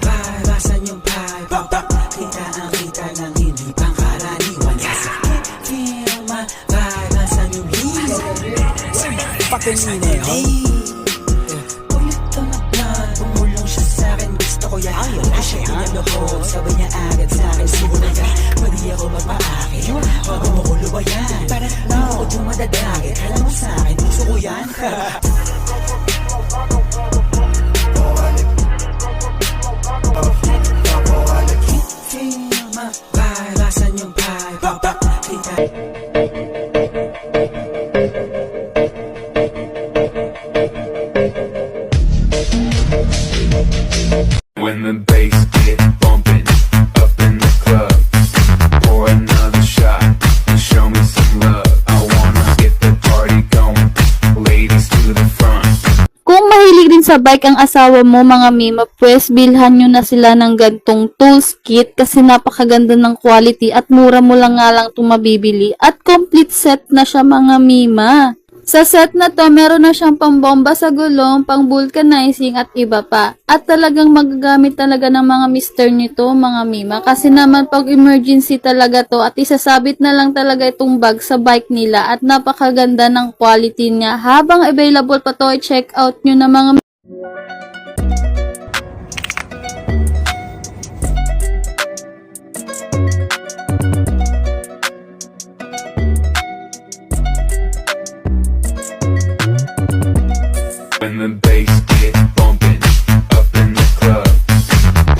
Parasan yung pie, kita ang kita ng hindi pangkaraniwan. Feel my parasan yung hilo. Fucking ulit tumaglan, tumulong siya sa'kin. Gusto ko yan, wala siya inalohod. Sabay niya agad sa'kin, siguro ka pwede ako magpaakit. Bago mo ko lubayan, di mo ko dumadadagit. Alam mo sa'kin, gusto ko yan. Parasan yung pie, kita. When the bass get bumping up in the club, pour another shot and show me some love. I wanna get the party going, ladies to the front. Kung mahilig din sa bike ang asawa mo mga mima, pues bilhan nyo na sila ng gantong tools kit kasi napakaganda ng quality at mura mo lang nga lang itong mabibili at complete set na siya mga mima. Sa set na to, meron na siyang pambomba sa gulong, pang vulcanizing at iba pa. At talagang magagamit talaga ng mga mister nito mga mima kasi naman pag emergency talaga to at isasabit na lang talaga itong bag sa bike nila at napakaganda ng quality niya. Habang available pa to, i-check out nyo na mga When the bass get bumping up in the club,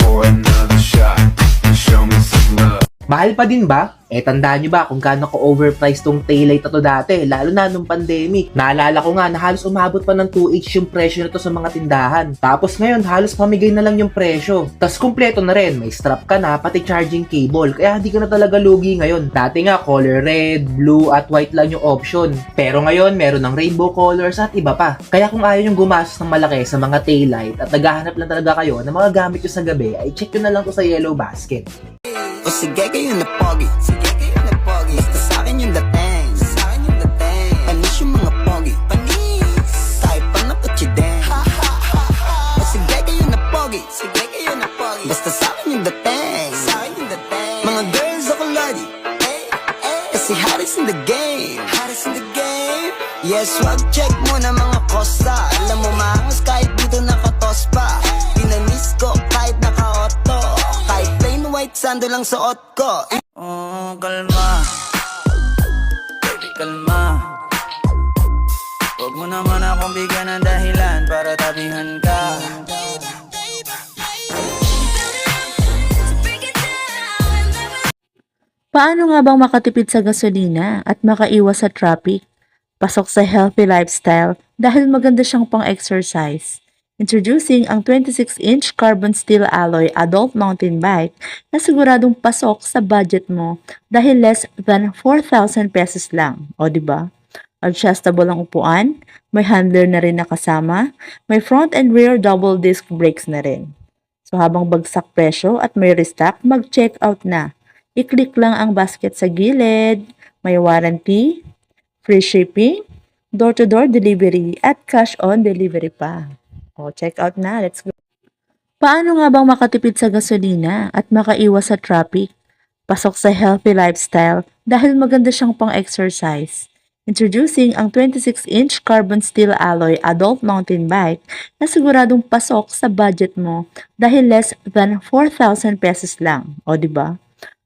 pour another shot and show me some love. Mahal pa din ba? Tandaan nyo ba kung gaano ko overpriced tong taillight na to dati, lalo na nung pandemic. Naalala ko nga na halos umabot pa ng 2H yung presyo nito sa mga tindahan. Tapos ngayon, halos pamigay na lang yung presyo. Tapos kumpleto na rin, may strap ka na, pati charging cable. Kaya hindi ka na talaga lugi ngayon. Dati nga, color red, blue, at white lang yung option. Pero ngayon, meron ng rainbow colors at iba pa. Kaya kung ayaw yung gumastos ng malaki sa mga taillight at naghahanap lang talaga kayo ng mga gamit nyo sa gabi, ay check nyo na lang to sa Yellow Basket. O sige kayo na pogi, sige kayo na pogi. Basta sa'kin yung dating, sa'kin yung dating. Panis yung mga pogi, panis. Kahit pa na put you down. O sige kayo na pogi, sige kayo na pogi. Basta sa'kin yung dating, sa'kin yung dating. Mga girls ako lodi, kasi Harris in the game, Harris in the game. Yes, wag check mo na mga kosa. Alam mo maangas kahit dito nakatos pa. Pinanis ko kahit naka-auto, kahit plain white sando lang suot ko. Oh, kalma, baby, kalma. Huwag mo naman akong bigyan ng dahilan para tabihan ka. Paano nga bang makatipid sa gasolina at makaiwas sa traffic? Pasok sa healthy lifestyle dahil maganda siyang pang-exercise. Introducing ang 26-inch carbon steel alloy adult mountain bike na siguradong pasok sa budget mo dahil less than 4,000 pesos lang. O diba? Adjustable ang upuan, may handler na rin nakasama, may front and rear double disc brakes na rin. So habang bagsak presyo at may restock, mag-check out na. I-click lang ang basket sa gilid, may warranty, free shipping, door-to-door delivery, at cash on delivery pa. O, check out na. Let's go. Paano nga bang makatipid sa gasolina at makaiwas sa traffic? Pasok sa healthy lifestyle dahil maganda siyang pang-exercise. Introducing ang 26-inch carbon steel alloy adult mountain bike na siguradong pasok sa budget mo dahil less than 4,000 pesos lang. O, diba?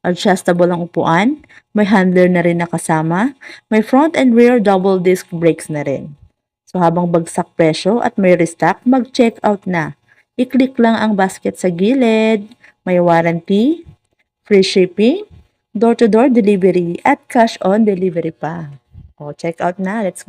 Adjustable ang upuan, may handler na rin nakasama, may front and rear double disc brakes na rin. So habang bagsak presyo at may restock, mag-check out na. I-click lang ang basket sa gilid, may warranty, free shipping, door-to-door delivery, at cash on delivery pa. O, check out na. Let's go.